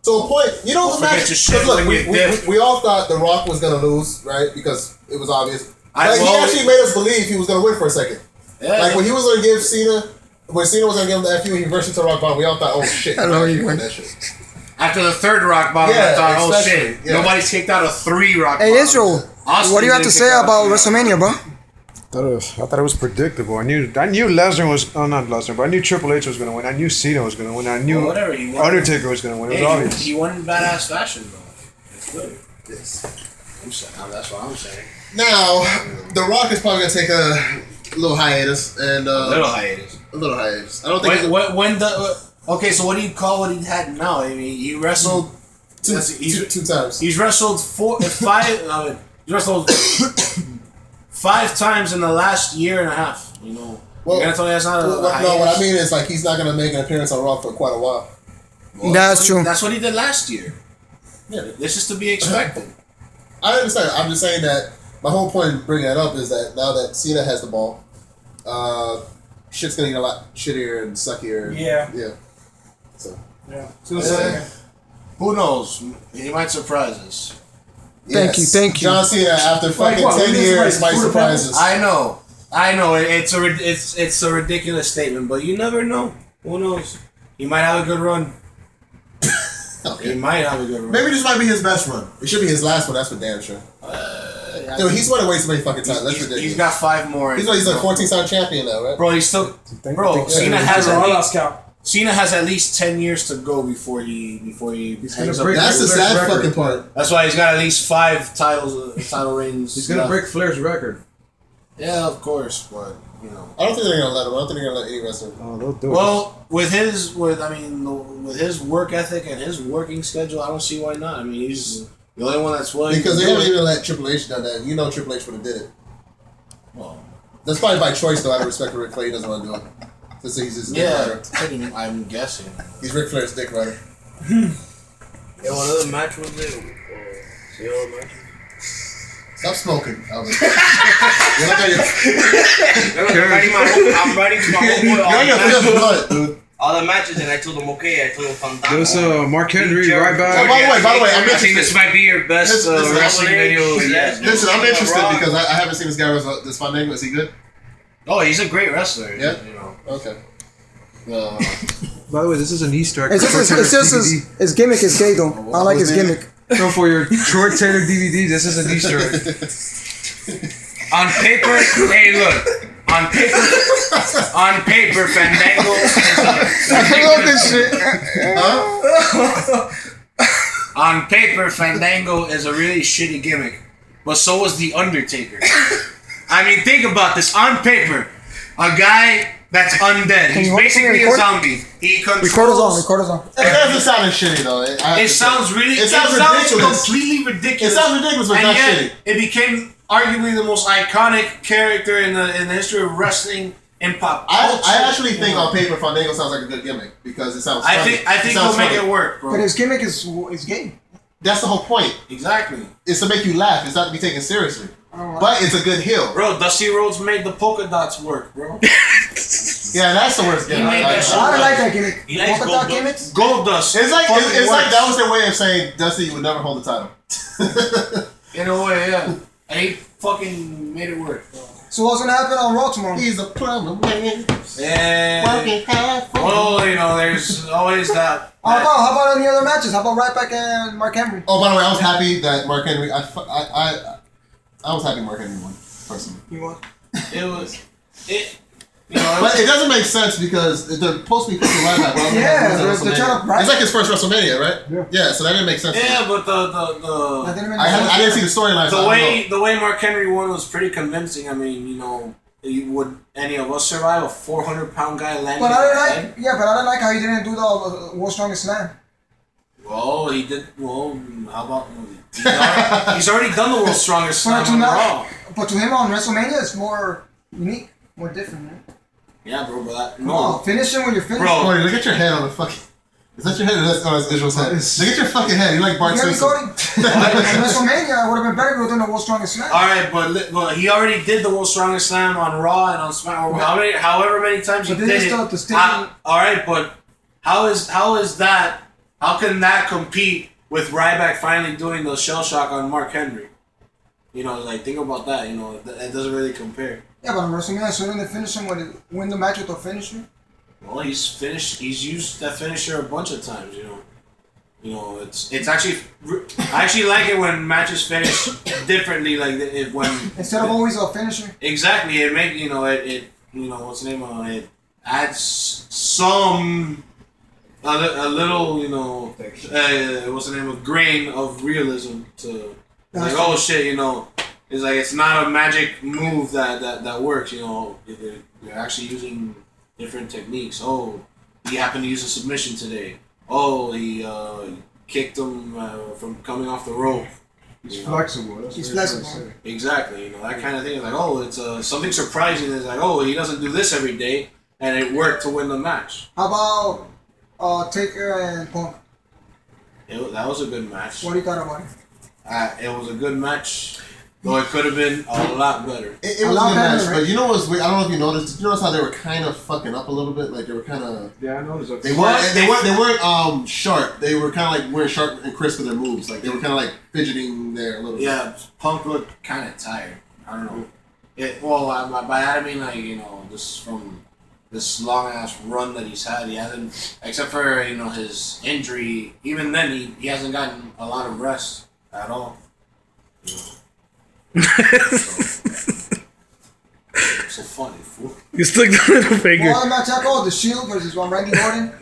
So a point, you know, the match. Look, we all thought The Rock was gonna lose, right? Because it was obvious. Like, he actually made us believe he was gonna win for a second. Yeah. Like when he was gonna give Cena, when Cena was gonna give him the FU, he reversed it to Rock Bottom. We all thought, oh shit, I know he won that shit. After the third Rock Bottom, I thought, oh shit, nobody's kicked out of 3 Rock Bottoms. Hey Israel, what do you have to say about WrestleMania, bro? I thought it was predictable. I knew Lesnar was not Lesnar, but I knew Triple H was gonna win. I knew Cena was gonna win. I knew Undertaker was gonna win. It was obvious. He won in badass fashion, bro. It's good. That's what I'm saying. Now, The Rock is probably gonna take a little hiatus and a little hiatus. I don't think. Okay, so what do you call what he had now? I mean, he wrestled two times. He's wrestled 5. He wrestled 5 times in the last year and a half. You know, well, you're gonna tell me that's not a hiatus? No, what I mean is like he's not gonna make an appearance on Raw for quite a while. Well, that's true. That's what he did last year. Yeah, this is to be expected. I understand. I'm just saying that my whole point in bringing that up is that now that Cena has the ball, shit's gonna get a lot shittier and suckier. Yeah. So. Yeah. Who knows? He might surprise us. Thank you. John Cena, after fucking 10 years, might surprise us. I know. It's a ridiculous statement, but you never know. Who knows? He might have a good run. Okay. He might have a good run. Maybe this might be his best run. It should be his last one. That's for damn sure. Dude, he's won way too many fucking times. That's ridiculous. He's got 5 more. He's like 14-time champion now, right? Bro, he's still. Bro, Cena has at least 10 years to go before he hangs up. That's the sad fucking part. That's why he's got at least 5 title reigns. He's gonna break Flair's record. Yeah, of course, but you know. I don't think they're gonna let him. I don't think they're gonna let any wrestler. Oh, they'll do it. Well, with his work ethic and his working schedule, I don't see why not. I mean, he's the only one that's willing. Because they don't even let Triple H do that. You know, Triple H would have did it. Well, that's probably by choice, though. Out of respect for Ric Flair, he doesn't want to do it. He's his dick rider. I'm guessing. He's Ric Flair's dick rider. Yeah, what other match was it? The other match? Stop smoking, Albert. I'm writing to my homeboy all the matches, and I told him, okay, I told him Fandango. There was Mark Henry right back. Oh, by the way, I think this might be your best wrestling video. Listen, I'm interested because I haven't seen this guy wrestle. This Fandango, is he good? Oh, he's a great wrestler. Yeah? You know. Okay. By the way, this is an Easter egg. It's just his gimmick is gay, though. I like his gimmick. No, for your short Taylor DVD, this is an Easter egg. On paper, hey, look. On paper, Fandango I love this shit. On paper, Fandango is a really shitty gimmick, but so was the Undertaker. I mean, think about this. On paper, a guy that's undead. He's basically a zombie. He controls. Record us on. It doesn't sound shitty though. It sounds ridiculous. Completely ridiculous. It sounds ridiculous, but not shitty. It became arguably the most iconic character in the history of wrestling and pop culture. I actually think on paper Fandango sounds like a good gimmick because it sounds funny. I think he'll make it work, bro. But his gimmick is gay. That's the whole point. Exactly. It's to make you laugh. It's not to be taken seriously. But it's a good heel. Bro, Dusty Rhodes made the polka dots work, bro. Yeah, that's the worst gimmick. I don't like that gimmick. Polka dot gimmicks? Gold Dust. It's like that was their way of saying Dusty would never hold the title. In a way, yeah. And he fucking made it work, bro. So what's gonna happen on Raw tomorrow? He's a plumber man. Yeah. Well, you know, there's always that. How about any other matches? How about Ryback and Mark Henry? Oh, by the way, I was happy that Mark Henry. I was happy Mark Henry won personally. You won. But it doesn't make sense because they're supposed to be pushing Ryback. They're trying to. It's like his first WrestleMania, right? Yeah. So that didn't make sense. Yeah, but I didn't see the storylines. The way Mark Henry won was pretty convincing. I mean, you know, would any of us survive a 400-pound guy landing? But I didn't like how he didn't do the World's Strongest Man. Well, he did. Well, how about he's already done the World's Strongest Slam on Raw. But to him on WrestleMania, it's more unique, more different, man. Yeah, bro, but finish him when you're finished. Bro, look at your head on the fucking. Is that your head or that's Israel's head? Look at your fucking head. You like Bart Simpson. On WrestleMania, I would have been better with doing the World's Strongest Slam. Alright, but he already did the World's Strongest Slam on Raw and on SmackDown. However many times he did it. Alright, but how is that How can that compete with Ryback finally doing the shell shock on Mark Henry? You know, like, think about that. You know, it doesn't really compare. Yeah, but on WrestleMania, shouldn't they finish him win the match with a finisher? Well, he's used that finisher a bunch of times. You know, it's actually. I actually like it when matches finish differently. Like when instead of always a finisher. Exactly, it make it what's the name of it? It adds some. A little, what's the name of grain of realism to like, oh shit, it's like it's not a magic move that works, they're actually using different techniques. Oh, he happened to use a submission today. Oh, he kicked him from coming off the rope. He's flexible. He's flexible. Exactly, that kind of thing. It's like, oh, it's something surprising. It's like, oh, he doesn't do this every day, and it worked to win the match. How about Taker and Punk? That was a good match. What do you thought about it? It was a good match, though it could have been a lot better. It was a good match, right? But you know what's weird? I don't know if you noticed. Did you notice how they were kind of fucking up a little bit? Like they were kind of. Yeah, I noticed. They weren't sharp. They were kind of like weren't sharp and crisp with their moves. Like they were kind of like fidgeting there a little bit. Yeah, Punk looked kind of tired. I don't know. By that I mean like just from this long ass run that he's had, he hasn't, except for his injury. Even then, he hasn't gotten a lot of rest at all. So funny, fool. You stuck the little finger. Well, match I called The Shield versus Randy Orton.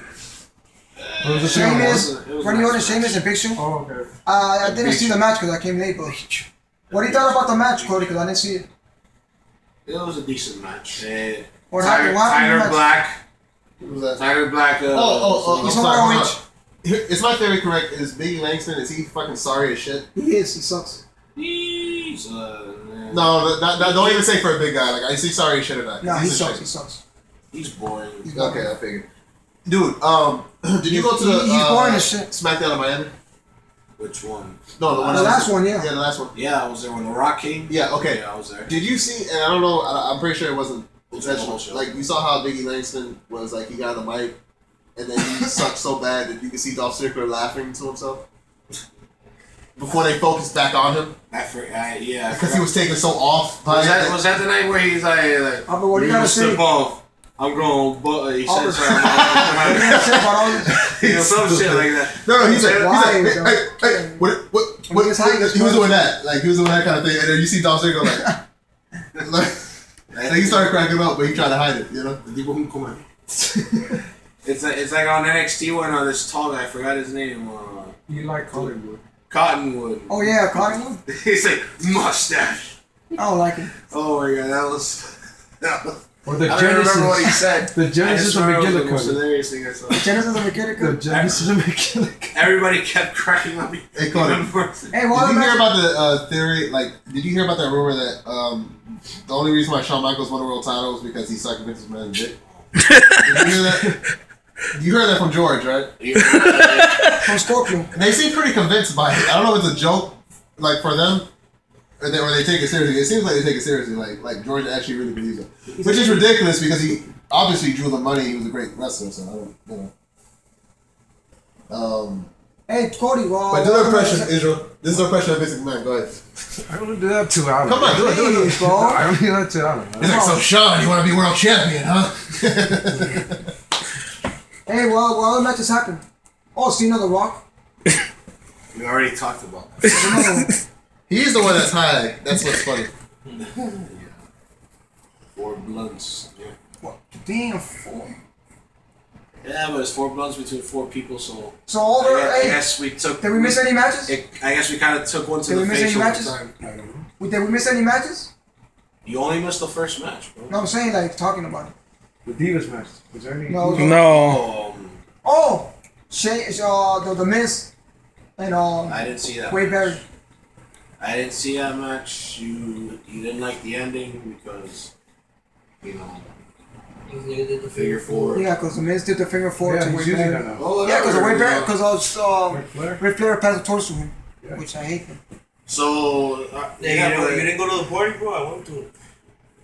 Sheamus, Randy Orton, Sheamus, and Big Show. Oh, okay. I didn't see the match because I came late, but what do you thought about the match, Cody? Because I didn't see it. It was a decent match. Tyler Black. Who was that? Tyler Black. He's orange. Is my theory correct? Is Biggie Langston, is he fucking sorry as shit? He is. He sucks. He's no, don't even say for a big guy. Like I see sorry as shit or not. No, he sucks. He sucks. He's boring. Okay, I figured. Dude, did you go to the he's boring as shit. SmackDown in Miami? Which one? No, the last one. Yeah. Yeah, the last one. Yeah, I was there when The Rock came. Yeah, okay. Yeah, I was there. Did you see? And I don't know. I'm pretty sure it wasn't intentional. Like you saw how Biggie Langston was like he got on the mic, and then he sucked so bad that you could see Dolph Ziggler laughing to himself before they focused back on him. Yeah. Because he was taken so off. Was that the night where he's like but what do you gotta say? Step off. I'm going, but he said something. Some shit like that. No, he's like, hey, what? He was doing that. Like, he was doing that kind of thing. And then you see Dolph Ziggler like he started cracking up, but he tried to hide it, It's like on NXT when this tall guy, I forgot his name. You like Cottonwood. Cottonwood. Oh, yeah, Cottonwood? He's like, mustache. I don't like him. Oh, my God, that was or the I don't remember what he said. The Genesis of McGillicuddy. The Genesis of McGillicuddy. The Genesis of McGillicuddy. Everybody kept cracking up. Hey, Cody. Did you hear about the theory? Like, did you hear about that rumor that the only reason why Shawn Michaels won a world title was because he sucked Vince's man's dick? Did you hear that? You heard that from George, right? From Scorpio. They seem pretty convinced by it. I don't know if it's a joke, like for them. Or they take it seriously. It seems like they take it seriously. Like George actually really believes it, which is ridiculous because he obviously drew the money. He was a great wrestler, so I don't, Hey, Cody, but do the impression, Israel. This is our impression of Vince McMahon. Go ahead. I don't do that too out. Come on, do it, bro. I don't do that too out. He's like, so Sean, you want to be world champion, huh? Hey, what other matches happened? Oh, Cena The Rock. We already talked about that. He's the one that's high. That's what's funny. Yeah. 4 blunts. Yeah. What? Damn, 4. Yeah, but it's 4 blunts between 4 people, so. So all the. I guess we took. Did we miss any matches? I guess we kind of took one to the face. Did we miss any matches? Did we miss any matches? You only missed the first match, bro. No, I'm saying like talking about it. The Divas match. Was there any? No. Oh, the Miz, and I didn't see that. Wade Barrett. I didn't see that match. You didn't like the ending because, They did the figure 4. Yeah, because the Miz did the figure 4 to Wade Barrett. Yeah, because Wade Barrett, because Ric Flair passed the torch to him, which I hate him. So you didn't go to the party, bro? I went to it.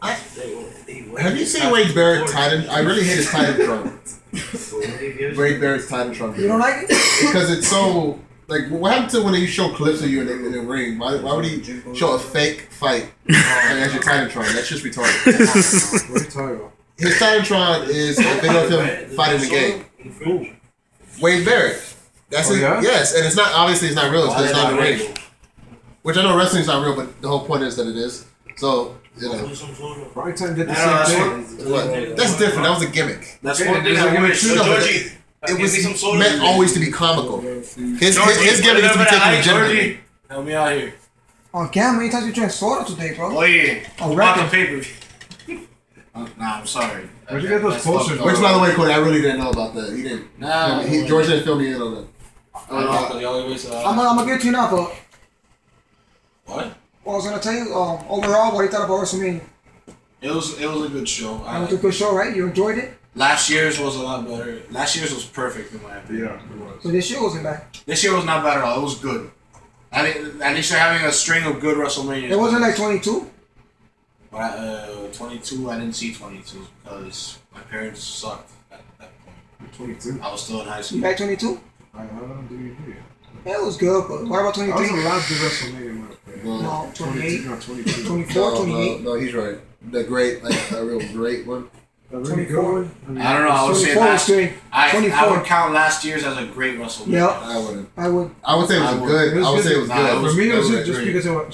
Have you seen Wade Barrett Titan? I really hate his Titantron. Wade Barrett's Titantron. You don't like it? Because it's so like what happened to when you show clips of you in the ring? Why would he show a fake fight as your Titantron? That's just retarded. What are you talking about? His Titantron is a video of him fighting the game. Wade Barrett. That's it. Yeah? Yes, and it's not obviously it's not real. It's not in the ring. Which I know wrestling's not real, but the whole point is that it is. So you know. Prime Time did the same thing. What? That's different. That was a gimmick. That's one thing I wish. Georgie, it was meant always to be comical. His gimmick is to be taken legitimately. Help me out here. Oh, Cam, how many times you drank soda today, bro? Oh yeah. Oh, About the record. paper. Nah, I'm sorry. Where'd you get those posters? Which, by the way, Cody, I really didn't know about that. He didn't. Nah. George didn't fill me in on that. I'm gonna give it to you now, but What? what I was gonna tell you, overall, what do you thought about WrestleMania? It was a good show. It was a good show, right? You enjoyed it? Last year's was a lot better. Last year's was perfect in my opinion. Yeah, it was. But this year wasn't bad. This year was not bad at all. It was good. At least they're having a string of good WrestleManias. It wasn't like 22. But 22, I didn't see 22 because my parents sucked at that point. 22. I was still in high You school. back 22? I don't do you. Yeah, it was good, but what about That was 23? the last good WrestleMania in my opinion. No, 28, 22. 24, 28. No, he's right. The great, like a real great one. A really good one? I don't know. I would say 24 was last. great. I 24. would count last year's as a great WrestleMania. Yeah. I wouldn't. I would. I would say it was good. I would say it was Nah, good. it was- For me, it was good. just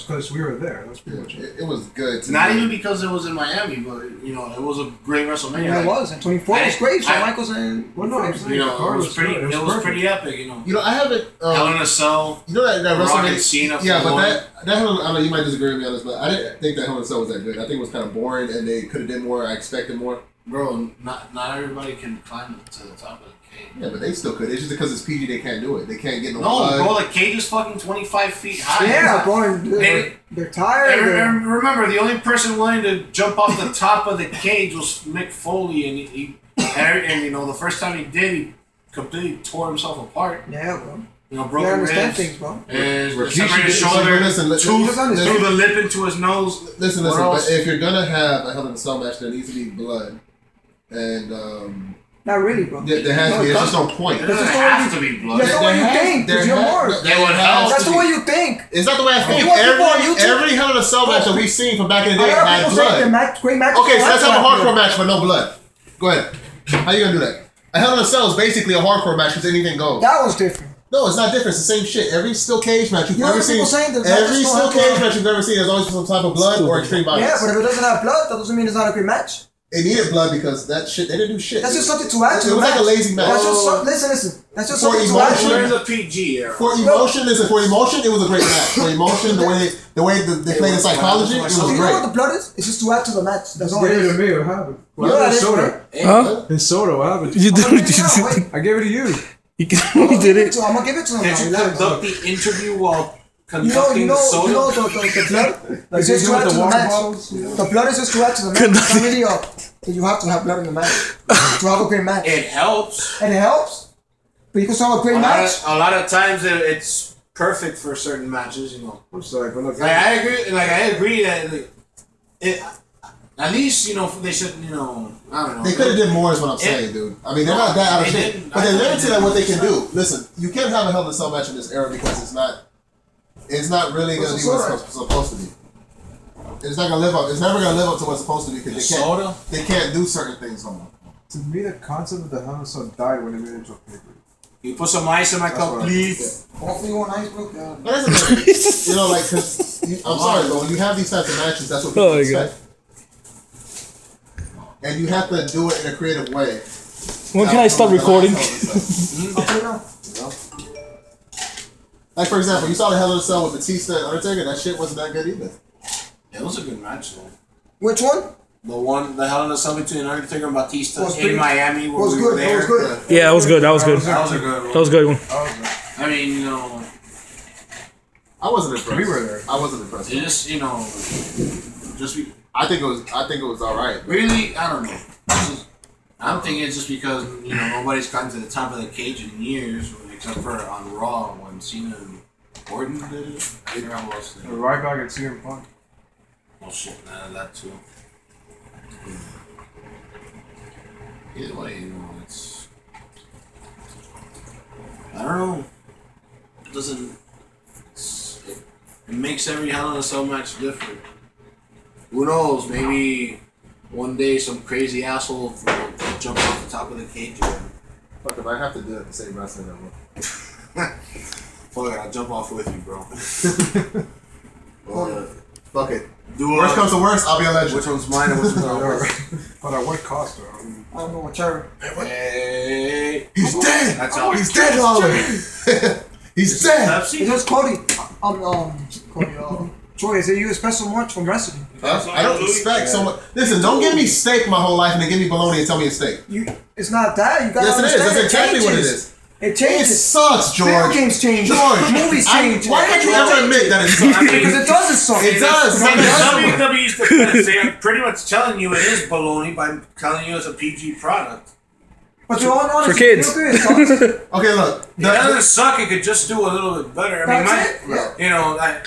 because we were there. That's pretty much it. It was good. to Not me. even because it was in Miami, but you know, it was a great WrestleMania. Yeah, it was. And 24 was great. Shawn Michaels and... Well, no, I'm saying You the know, card it was pretty. good. It was perfect. pretty epic. You know, You know, I haven't. Hell in a Cell. You know that Rock and WrestleMania. Cena. Yeah, for but one. that Hell, I know you might disagree with me on this, but I didn't think that Hell in a Cell was that good. I think it was kind of boring, and they could have did more. I expected more. Bro, not everybody can climb to the top of the cage. Yeah, but they still could. It's just because it's PG, they can't do it. They can't get no No, blood. bro, the cage is fucking 25 feet high. Yeah, bro. and They're tired. And remember, the only person willing to jump off the top of the cage was Mick Foley, and and you know, the first time he did, he completely tore himself apart. Yeah, bro. You know, You broken understand ribs. things, bro. And Rikishi separated his did- shoulder, listen, tooth listen. through the lip into his nose. Listen, What but else? if you're gonna have a Hell in a Cell match, there needs to be blood, and Not really, bro. there has to be. There's just no point. It doesn't That's the have way to be blood. That's the way you think, because you're more. They would help. That's the way you think. It's not the way I think. You watch people on YouTube? Every Hell in a Cell match that we've seen from back in the A day lot of had people say the blood. great matches. Okay, so let's have a hardcore hardcore match but no blood. Go ahead. How you gonna do that? A Hell in a Cell is basically a hardcore match because anything goes. That was different. No, it's not different. It's the same shit. Every steel cage match you've You know ever what people seen. saying? There's Every not steel just cage hardcore. match you've ever seen has always been some type of blood or extreme violence. Yeah, but if it doesn't have blood, that doesn't mean it's not a great match. It needed blood because that shit, they didn't do shit. That's just something to add to It the was match. like a lazy match. That's just listen. That's just For something to add to emotion, the We're in match. the PG era. For emotion, it was a great match. For emotion, the way they played the psychology, it was You know what great. the blood is? It's just to add to the match. That's all it Give it to is. me. What happened? You know what His it is, soda. right? Huh? His soda. What happened? You I'm gonna did. give it to him. I gave it to you. You did it. I'm gonna give it to him Can't now. you Relax. conduct the interview while You know conducting the soda? the blood. Like It's just you to do add with to the the water match. bottles. The blood is just to add to the match. It's not really that you have to have blood in the match to have a great match, It helps. and it helps. But you can still have a great match. A lot of times it's perfect for certain matches, you know. I'm sorry, but look. Like I agree that it, at least, you know, they should, you know, I don't know. They could have did more is what I'm saying, dude. I mean, they're not that out of They shape. didn't. But they're I thought limited they at what they did. can do. Listen, you can't have a Hell in a Cell match in this era because it's not really going to be what it's supposed to be. It's not going to live up. It's never going to live up to what's supposed to be because they can't do certain things no more. To me, the concept of the Hell in a Cell died when they made it into a paper. You put some ice in my That's cup, what I please. Hopefully, you want ice, bro. But that's you know, like, cause I'm sorry, but when you have these types of matches, that's what people Oh my expect. And you have to do it in a creative way. When can I stop recording? Okay, now. Like, for example, you saw the Hell in a Cell with Batista and Undertaker. That shit wasn't that good either. It was a good match, though. Which one? The Hell in a Cell between Undertaker and Batista Was in pretty- Miami where was we good, were that there. was good. Yeah, that was good. That was good. That was a good one. That was a good one. I mean, you know, I wasn't impressed. We were there. I wasn't impressed. it just, you know, just be, I think it was all right. really, I don't know. I'm thinking it's just because, you know, nobody's gotten to the top of the cage in years, except for on Raw when Cena and Orton did it. I forgot who else did it. Right back at CM Punk. Oh shit, nah, that too. Either way, it's. I don't know. It doesn't. It makes every Hell in a Cell match different. Who knows? Maybe one day some crazy asshole will jump off the top of the cage again. Fuck, if I have to do it the same wrestling level. Fuck it, I'll jump off with you, bro. Fuck it. Worst comes to worst, I'll be a legend. Which one's mine and which one's yours? But at what cost, though? I don't know what term. Hey, he's dead! That's all. He's dead, Lawler! He's dead! It's just Cody. Troy, is it you expect so much from wrestling? I don't expect so much. Listen, don't give me steak my whole life and then give me bologna and tell me it's steak. It's not that. You gotta yes, it is. understand. That's exactly what it is. It changes. It sucks, George. Video games change. George. Movies change. Why can't you ever admit that it sucks? Because it doesn't suck. It does. WWE's defense, they're pretty much telling you it is baloney by telling you it's a PG product. But you're all honest. For kids. Okay, look. It doesn't suck. It could just do a little bit better. I mean, you know, I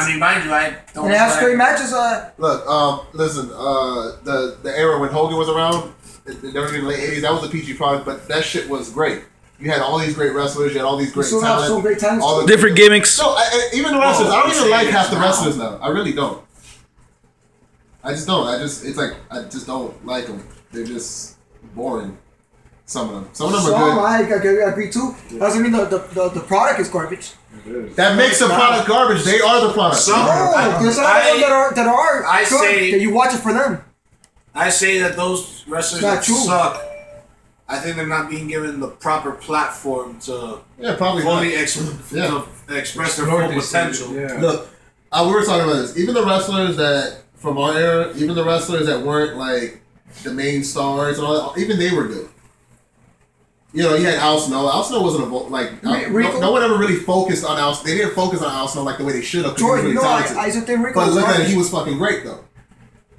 mean, mind you, I don't. And it has great matches. Look, listen. The era when Hogan was around, during the late '80s, that was a PG product, but that shit was great. You had all these great wrestlers. You had all these great talent. So great talent. All the different gimmicks. No, even the wrestlers. I don't even like half the wrestlers now. I really don't. I just don't. I just don't like them. They're just boring. Some of them. Some of them are good. I agree too. Doesn't mean the product is garbage. That makes the product garbage. They are the product. There's some of them that are I good, say that you watch it for them. I say that those wrestlers that suck. I think they're not being given the proper platform to fully express their full potential. Yeah. Look, we were talking about this. Even the wrestlers that from our era, even the wrestlers that weren't like the main stars and all that, even they were good. You know, you had Al Snow. Al Snow wasn't no one ever really focused on Al Snow. They didn't focus on Al Snow like the way they should have. George, you know, I used to think Rico was garbage. But look at it, he was fucking great though.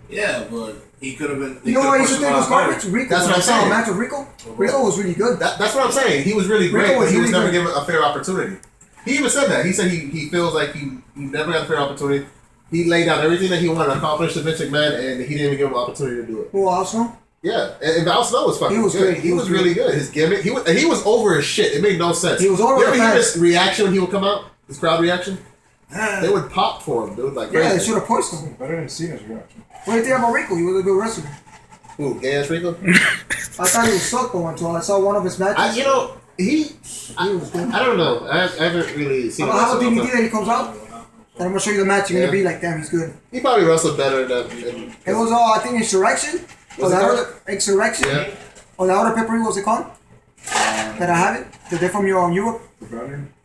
Yeah, but he could have been. You know what I used to think was garbage? Rico. That's what I'm saying. Match with Rico. Rico was really good. That's what I'm saying. He was really great, but he was never given a fair opportunity. He even said that. He said he feels like he never got a fair opportunity. He laid out everything that he wanted to accomplish to Vince McMahon, and he didn't even give him an opportunity to do it. Who, Al Snow? Yeah, and Al Snow was fucking good. Great. He was really good. His gimmick, he was over his shit. It made no sense. He was over you ever hear his reaction when he would come out? His crowd reaction? They would pop for him. They would like crazy. Yeah, they should have pushed him. Better than Cena's reaction. What do you think about Rico? He was a good wrestler. Who? Gay-ass Rico? I thought he was sucked though until I saw one of his matches. I don't know. I haven't really seen. I have a DVD that he comes out. And I'm gonna show you the match. You're gonna be like, damn, he's good. He probably wrestled better than. It was I think Insurrection. Insurrection. Yeah. Or the other pepper, what's it called? That I have it. They're from Europe.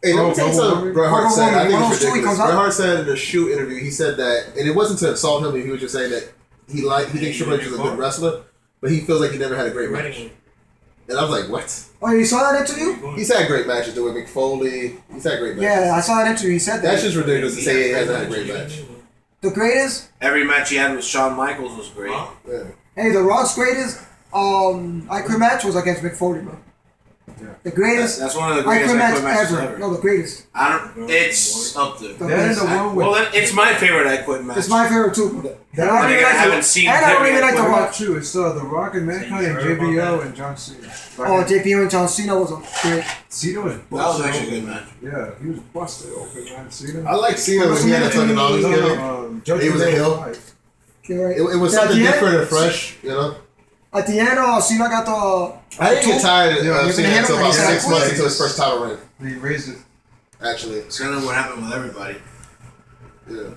Hey, let me tell you something Bret Hart said. I think it's ridiculous. Bret Hart said in the shoot interview, he said that, and it wasn't to insult him. He was just saying that he thinks Triple H is a good wrestler, but he feels like he never had a great match. And I was like, what? Oh, you saw that interview? He's had great matches with Mick Foley. He's had great matches. Yeah, I saw that interview. He said that. That's just ridiculous to say he hasn't had a great match. The greatest? Every match he had with Shawn Michaels was great. Yeah. Hey, The Rock's greatest I Quit match was against Mick Foley, bro. Yeah. The greatest. That's one of the greatest I Quit matches ever. No, the greatest. It's up there. It's my favorite I Quit match. It's my favorite too. I haven't seen it. And I don't even like The Rock. Too. It's The Rock and Mankind and JBL and John Cena. JBL and John Cena was great. Cena was busted. That was actually a good match. Yeah, he was busted open, man. Cena. I like Cena when he had a fucking knowledge gimmick. He was a heel. It was something different and fresh, you know. At the end, Cena got the. I didn't get tired of Cena until about 6 months into his first title reign. He raised it. Actually, it's kind of what happened with everybody. Yeah.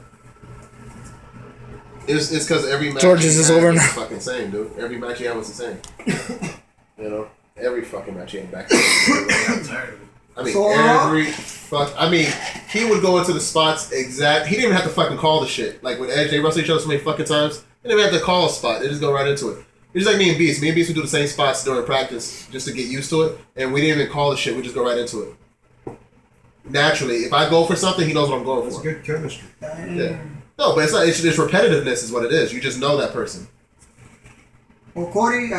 It's because every match George's is over now. Fucking same, dude. Every match he had was the same. You know, every fucking match he had back. I mean, he would go into the spots exact. He didn't even have to fucking call the shit. Like with Edge, they wrestled each other so many fucking times. They didn't even have to call a spot. They just go right into it. It's just like me and Beast. Me and Beast would do the same spots during practice just to get used to it, and we didn't even call the shit. We just go right into it. Naturally, if I go for something, he knows what I'm going for. It's good chemistry. Yeah. No, but it's not. It's repetitiveness is what it is. You just know that person. Well, Cody,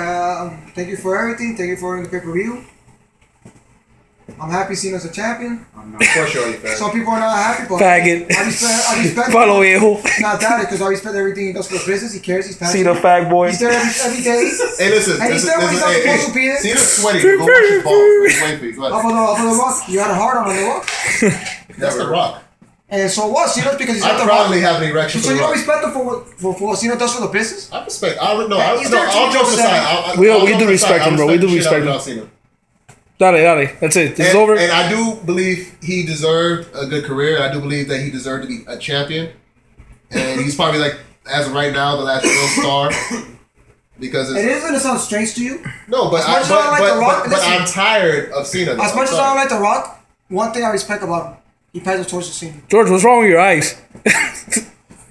thank you for everything. Thank you for the pay-per-view. I'm happy Cena's a champion. Of course you're faggot. Some people are not happy, but Faggot. I respect Follow viejo. Not that, because I respect everything he does for the business. He cares. He's passionate. Cena fag boy. He's there every day. Hey, listen. And he's there when he's not supposed to be there. Cena's sweaty. Go wash his balls. Wait for you. Up on the Rock. You had a hard on the Rock. That's the Rock. And so what? Cena's because he's I at the Rock. probably have an erection. So you don't respect him for what Cena does for the business? I respect. All jokes aside. We do respect him, bro. We do respect him. Dale. That's it. This is over. And I do believe he deserved a good career. I do believe that he deserved to be a champion. And he's probably like, as of right now, the last real star. Because it is going to sound strange to you. No, but I'm tired of Cena. As much as I don't like The Rock, one thing I respect about him, he passes towards the Cena. George, what's wrong with your eyes?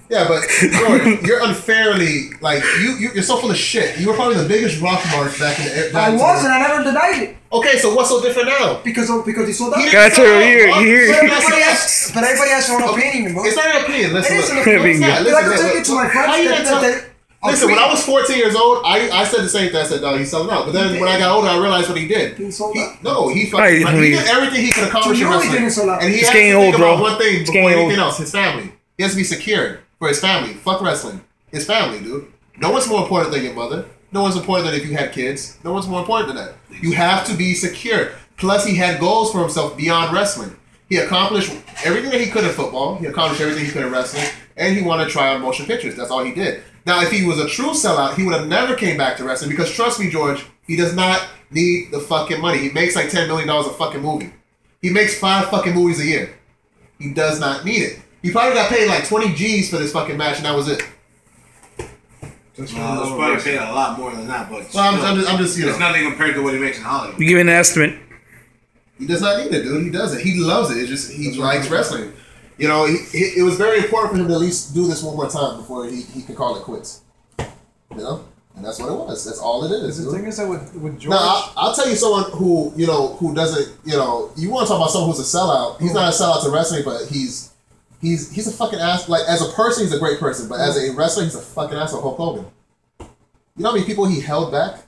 Yeah, but George, you're unfairly you're so full of shit. You were probably the biggest Rock mark back in the. I was, and I never denied it. Okay, so what's so different now? Because he sold out. Gotcha. Here. But everybody has their own opinion, bro. It's not an opinion. Listen, Listen, when I was 14 years old, I said the same thing. I said, no, he's selling out. But then when I got older, I realized what he did. He sold out. He did everything he could accomplish in wrestling. And he has to think about one thing before anything else: his family. He has to be secure for his family. Fuck wrestling. His family, dude. No one's more important than your mother. No one's important than if you had kids. No one's more important than that. You have to be secure. Plus, he had goals for himself beyond wrestling. He accomplished everything that he could in football. He accomplished everything he could in wrestling. And he wanted to try on motion pictures. That's all he did. Now, if he was a true sellout, he would have never came back to wrestling because, trust me, George, he does not need the fucking money. He makes like $10 million a fucking movie. He makes 5 fucking movies a year. He does not need it. He probably got paid like 20 G's for this fucking match, and that was it. He's probably paid a lot more than that, but I'm just it's nothing compared to what he makes in Hollywood. You give an estimate. He does not need it, dude. He doesn't. He loves it. It's just he likes wrestling. You know, it was very important for him to at least do this one more time before he could call it quits. You know, and that's what it was. That's all it is. The thing is that with George. Now, I'll tell you someone who doesn't. You know, you want to talk about someone who's a sellout. He's not a sellout to wrestling, but he's a fucking ass. Like as a person, he's a great person, but as a wrestler, he's a fucking asshole. Hulk Hogan. You know how many people he held back?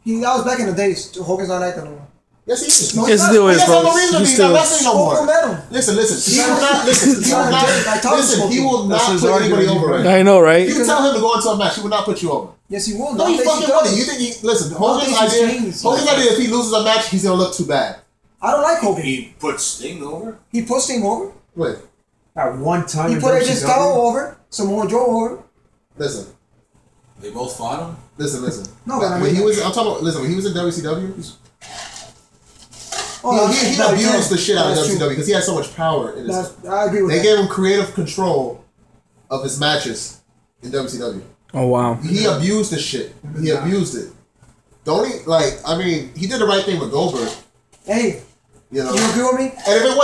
That was back in the days. Hogan's not like that no more. Yes, he is. Yes, he still is, bro. He's not wrestling no more. Listen. He will not put anybody over. Right? I know, right? You can tell him to go into a match. He will not put you over. Yes, he will. No, he fucking won't. You think he? Listen, Hogan's idea. If he loses a match, he's gonna look too bad. I don't like Hogan. He put Sting over. He put Sting over. Wait. At one time. He put AJ Styles over. Samoa Joe over. Listen. They both fought him. Listen. No, but when he was, I'm talking about. Listen, when he was in WCW. He abused the shit out of WCW because he had so much power in his. I agree with that. They gave him creative control of his matches in WCW. Oh wow. He abused the shit. He abused it. Don't he? He did the right thing with Goldberg. Hey. You know. You agree with me? And if it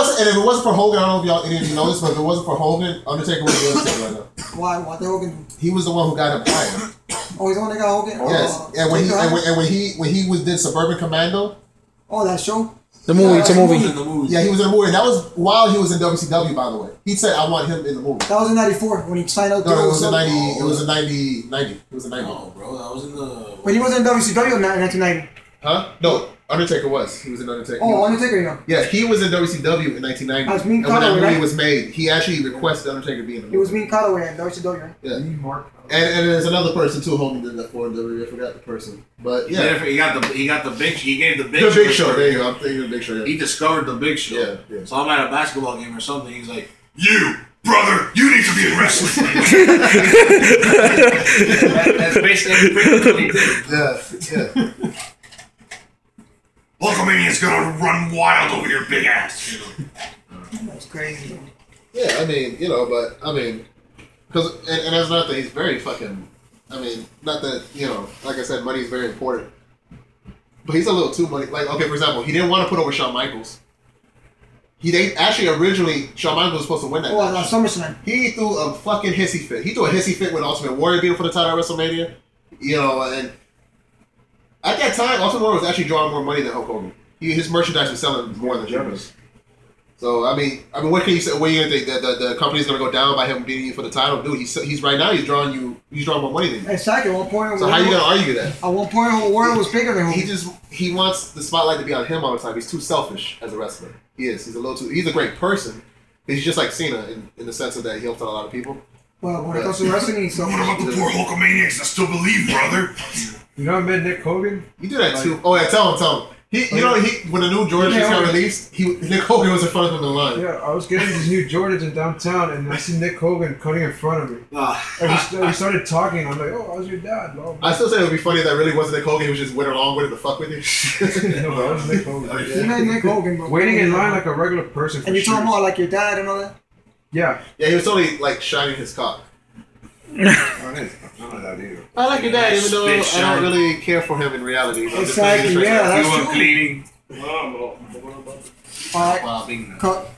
wasn't for Hogan, I don't know if any of you know this, but if it wasn't for Hogan, Undertaker would be Undertaker right now. Why? What did Hogan do? He was the one who got him fired. Oh, he's the one that got Hogan. Yes. And when he did Suburban Commando. Oh, that show. It's a movie. Yeah, he was in the movie. And that was while he was in WCW, by the way. He said, I want him in the movie. That was in 94 when he signed up. No, it was in 90. It was in 90. It was in 90. No, bro. That was in the... When he was in WCW in 1990. Huh? No, Undertaker was. He was in Undertaker. Oh, Undertaker, yeah. Yeah, he was in WCW in 1990. That was Mean and when that Callaway, movie right? was made, he actually requested Undertaker be in the movie. It was Mean Callaway in WCW. Yeah. And there's another person too. Hogan did that for WWE. I forgot the person, but yeah, he got the big. He gave the Big Show. The Big Show. There you go. I'm thinking of the Big Show. Yeah. He discovered the Big Show. Yeah. So I'm at a basketball game or something. He's like, "You, brother, you need to be in wrestling." That's basically what he did. Yeah. Hulkamania's gonna run wild over your big ass. That's crazy. Yeah, because and that's another thing. He's very fucking. Not that like I said, money is very important, but he's a little too money. Like, okay, for example, he didn't want to put over Shawn Michaels. Originally Shawn Michaels was supposed to win that. Oh, match. SummerSlam. He threw a fucking hissy fit. He threw a hissy fit when Ultimate Warrior beat him for the title at WrestleMania. And at that time, Ultimate Warrior was actually drawing more money than Hulk Hogan. His merchandise was selling more than Jim's. So I mean, what can you say? What are you gonna think that the company's gonna go down by him beating you for the title? Dude, he's right now. He's drawing more money than you. Exactly. At one point, so how you gonna argue that? At one point, Warren was bigger than him. He wants the spotlight to be on him all the time. He's too selfish as a wrestler. He is. He's a little too. He's a great person. He's just like Cena in the sense of that he helps out a lot of people. Well, when it comes to wrestling, he's so. What about the poor Hulkamaniacs that still believe, brother? You know I met Nick Hogan? You do that too. Oh yeah, tell him. When the new Jordans got released, Nick Hogan was in front of him in the line. Yeah, I was getting these new Jordans in downtown, and I see Nick Hogan cutting in front of me. And we started talking. I'm like, "Oh, how's your dad?" Blah, blah. I still say it would be funny if that really wasn't Nick Hogan. He was just went along with it to fuck with you. No, bro, it was Nick Hogan. You met Nick Hogan, bro. Waiting in line like a regular person. And you told him all like your dad and all that. Yeah. Yeah, he was totally like shining his cock. I like your dad, even though I don't really care for him in reality. Exactly, yeah, that's true. Cleaning. Alright, cut.